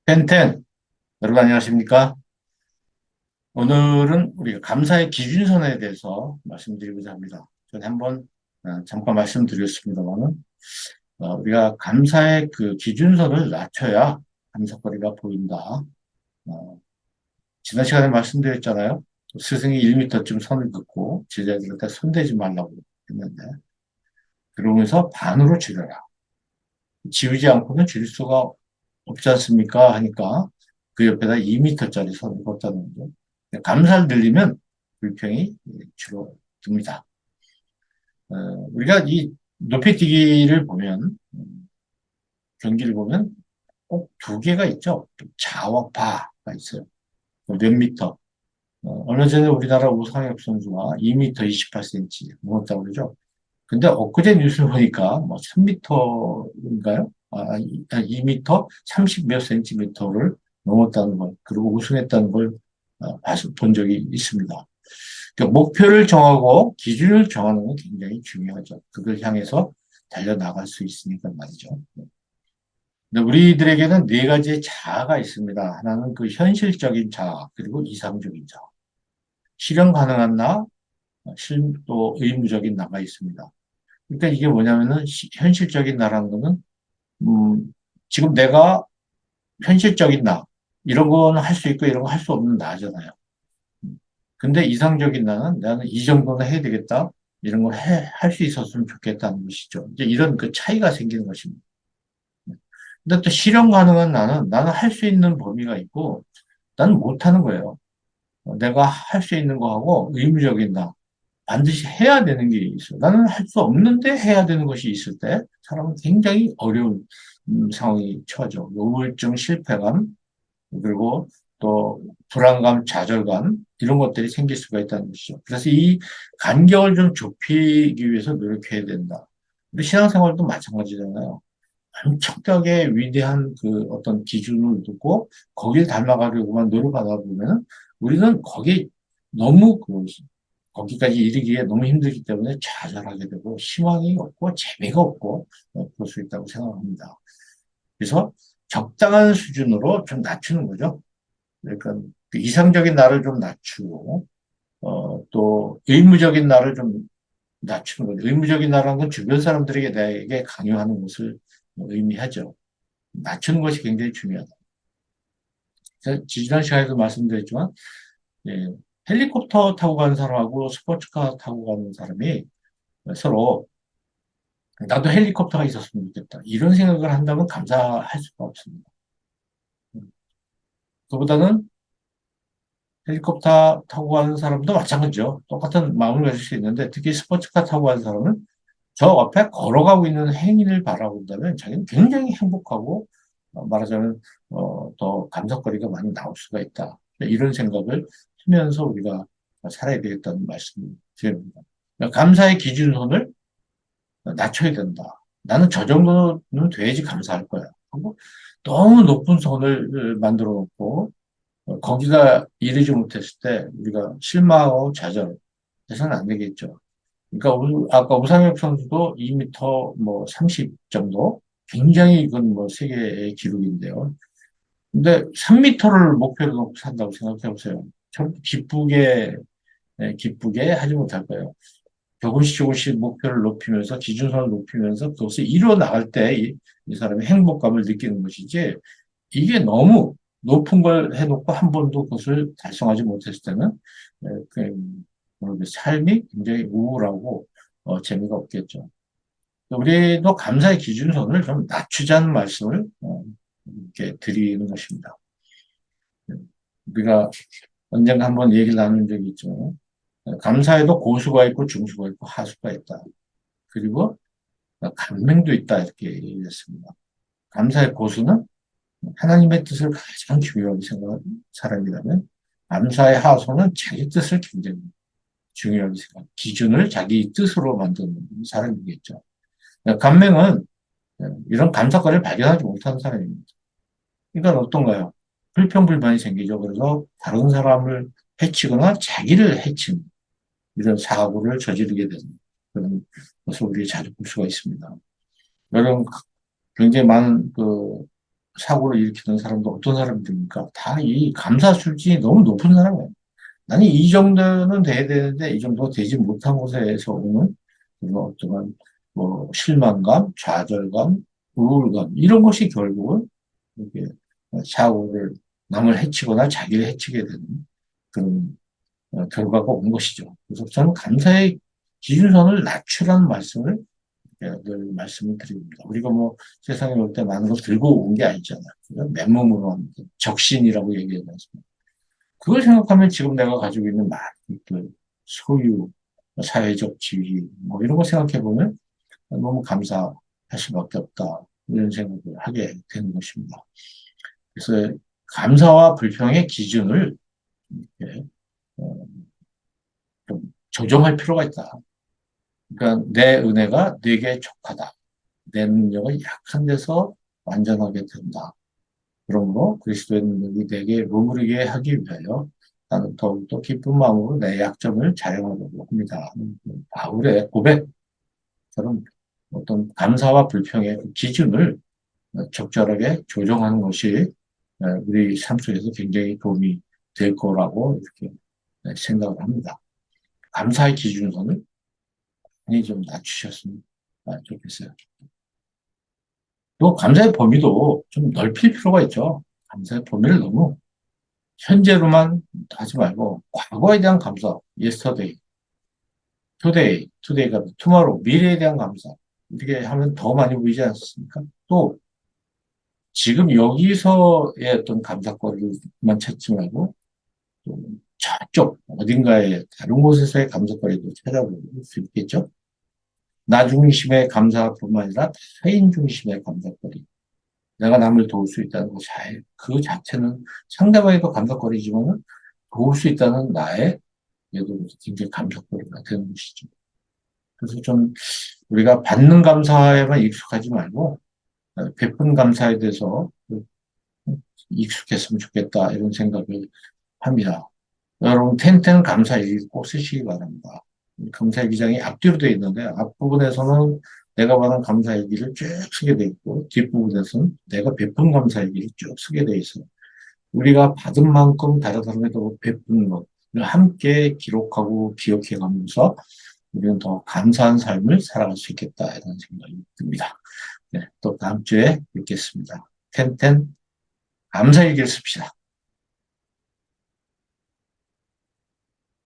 텐텐, 여러분 안녕하십니까? 오늘은 우리가 감사의 기준선에 대해서 말씀드리고자 합니다. 전에 한번 잠깐 말씀드렸습니다만은 우리가 감사의 그 기준선을 낮춰야 감사거리가 보인다. 어, 지난 시간에 말씀드렸잖아요. 스승이 1m쯤 선을 긋고 제자들한테 손대지 말라고 했는데 그러면서 반으로 줄여라. 지우지 않고는 줄 수가 없지 않습니까? 하니까 그 옆에다 2m짜리 선을 걷다는 거죠. 감사를 늘리면 불평이 줄어듭니다. 어, 우리가 이 높이뛰기를 보면, 경기를 보면 꼭 두 개가 있죠. 자와 바가 있어요. 몇 미터. 얼마 전에 우리나라 오상혁 선수가 2m 28cm 넘었다고 그러죠. 근데 엊그제 뉴스를 보니까 뭐 3m인가요? 2m 30 몇 센티미터를 넘었다는 걸, 그리고 우승했다는 걸 본 적이 있습니다. 그러니까 목표를 정하고 기준을 정하는 건 굉장히 중요하죠. 그걸 향해서 달려나갈 수 있으니까 말이죠. 근데 우리들에게는 네 가지의 자아가 있습니다. 하나는 그 현실적인 자아, 그리고 이상적인 자아. 실현 가능한 나, 또 의무적인 나가 있습니다. 그러니까 이게 뭐냐면은 현실적인 나라는 거는 음, 지금 내가 현실적인 나 이런 거는 할 수 있고 이런 거 할 수 없는 나잖아요. 근데 이상적인 나는 이 정도는 해야 되겠다. 이런 걸 할 수 있었으면 좋겠다는 것이죠. 이제 이런 그 차이가 생기는 것입니다. 근데 또 실현 가능한 나는 할 수 있는 범위가 있고 나는 못하는 거예요. 내가 할 수 있는 거하고 의무적인 나. 반드시 해야 되는 게 있어요. 나는 할 수 없는데 해야 되는 것이 있을 때 사람은 굉장히 어려운 상황이 처하죠. 우울증, 실패감, 그리고 또 불안감, 좌절감 이런 것들이 생길 수가 있다는 것이죠. 그래서 이 간격을 좀 좁히기 위해서 노력해야 된다. 우리 신앙생활도 마찬가지잖아요. 엄청나게 위대한 그 어떤 기준을 두고 거기를 닮아가려고만 노력하다 보면 우리는 거기 너무 거기까지 이르기에 너무 힘들기 때문에 좌절하게 되고 희망이 없고 재미가 없고 그럴 수 있다고 생각합니다. 그래서 적당한 수준으로 좀 낮추는 거죠. 그러니까 그 이상적인 나를 좀 낮추고 또 의무적인 나를 좀 낮추는 거죠. 의무적인 나라는 건 주변 사람들에게 내게 강요하는 것을 의미하죠. 낮추는 것이 굉장히 중요하다. 지난 시간에도 말씀드렸지만 예, 헬리콥터 타고 가는 사람하고 스포츠카 타고 가는 사람이 서로 나도 헬리콥터가 있었으면 좋겠다. 이런 생각을 한다면 감사할 수가 없습니다. 그보다는 헬리콥터 타고 가는 사람도 마찬가지죠. 똑같은 마음을 가질 수 있는데 특히 스포츠카 타고 가는 사람은 저 앞에 걸어가고 있는 행인을 바라본다면 자기는 굉장히 행복하고 말하자면 더 감사거리가 많이 나올 수가 있다. 이런 생각을 하면서 우리가 살아야 되겠다는 말씀을 드립니다. 그러니까 감사의 기준선을 낮춰야 된다. 나는 저 정도는 돼야지 감사할 거야. 하고 너무 높은 선을 만들어 놓고 거기가 이르지 못했을 때 우리가 실망하고 좌절해서는 안 되겠죠. 그러니까 아까 우상혁 선수도 2m 뭐 30 정도 굉장히 이건 뭐 세계의 기록인데요. 근데 3m를 목표로 놓고 산다고 생각해 보세요. 참 기쁘게 하지 못할 거예요. 조금씩 목표를 높이면서 기준선을 높이면서 그것을 이루어 나갈 때 이 사람이 행복감을 느끼는 것이지 이게 너무 높은 걸 해놓고 한 번도 그것을 달성하지 못했을 때는 삶이 굉장히 우울하고 재미가 없겠죠. 우리도 감사의 기준선을 좀 낮추자는 말씀을 이렇게 드리는 것입니다. 우리가 언젠가 한번 얘기를 나눈 적이 있죠. 감사에도 고수가 있고 중수가 있고 하수가 있다. 그리고 감명도 있다 이렇게 얘기했습니다. 감사의 고수는 하나님의 뜻을 가장 중요하게 생각하는 사람이라면 감사의 하수는 자기 뜻을 굉장히 중요하게 생각, 기준을 자기 뜻으로 만드는 사람이겠죠. 감명은 이런 감사거리를 발견하지 못하는 사람입니다. 그러니까 어떤가요? 불평불만이 생기죠. 그래서 다른 사람을 해치거나 자기를 해치는 이런 사고를 저지르게 되는 그런 것을 우리가 자주 볼 수가 있습니다. 여러분, 굉장히 많은 사고를 일으키는 사람도 어떤 사람들입니까? 다 이 감사 수준이 너무 높은 사람이에요. 나는 이 정도는 돼야 되는데 이 정도 되지 못한 곳에서 오는 그런 어떠한 뭐 실망감, 좌절감, 우울감 이런 것이 결국은 이렇게 사고를 남을 해치거나 자기를 해치게 되는 그런 결과가 온 것이죠. 그래서 저는 감사의 기준선을 낮추라는 말씀을 늘 말씀을 드립니다. 우리가 뭐 세상에 올 때 많은 걸 들고 온 게 아니잖아요. 맨몸으로 하는 적신이라고 얘기하지 않습니까? 그걸 생각하면 지금 내가 가지고 있는 많은 것들, 소유, 사회적 지위, 뭐 이런 거 생각해 보면 너무 감사할 수밖에 없다. 이런 생각을 하게 되는 것입니다. 그래서 감사와 불평의 기준을 이렇게, 어, 좀 조정할 필요가 있다. 그러니까 내 은혜가 내게 족하다. 내 능력은 약한 데서 완전하게 된다. 그러므로 그리스도의 능력이 내게 머무르게 하기 위하여 나는 더욱더 기쁜 마음으로 내 약점을 자랑하려고 합니다. 바울의 고백처럼 어떤 감사와 불평의 그 기준을 적절하게 조정하는 것이 우리 삶 속에서 굉장히 도움이 될 거라고 이렇게 생각을 합니다. 감사의 기준선을 많이 좀 낮추셨으면 좋겠어요. 또 감사의 범위도 좀 넓힐 필요가 있죠. 감사의 범위를 너무 현재로만 하지 말고 과거에 대한 감사, yesterday, today가 tomorrow, 미래에 대한 감사 이렇게 하면 더 많이 보이지 않습니까? 또 지금 여기서의 어떤 감사거리만 찾지 말고 또 저쪽 어딘가에 다른 곳에서의 감사거리도 찾아볼 수 있겠죠? 나 중심의 감사뿐만 아니라 타인 중심의 감사거리. 내가 남을 도울 수 있다는 것 그 자체는 상대방에도 감사거리지만 도울 수 있다는 나의 얘도 굉장히 감사거리가 되는 것이죠. 그래서 좀 우리가 받는 감사에만 익숙하지 말고 베푼 감사에 대해서 익숙했으면 좋겠다 이런 생각을 합니다. 여러분 텐텐 감사일기 꼭 쓰시기 바랍니다. 감사일기장이 앞뒤로 되어 있는데 앞부분에서는 내가 받은 감사일기를 쭉 쓰게 되어 있고 뒷부분에서는 내가 베푼 감사일기를 쭉 쓰게 되어 있어요. 우리가 받은 만큼 다른 사람에도 베푸는 것을 함께 기록하고 기억해 가면서 우리는 더 감사한 삶을 살아갈 수 있겠다 이런 생각이 듭니다. 네, 또 다음 주에 뵙겠습니다. 텐텐 감사일기를 씁시다.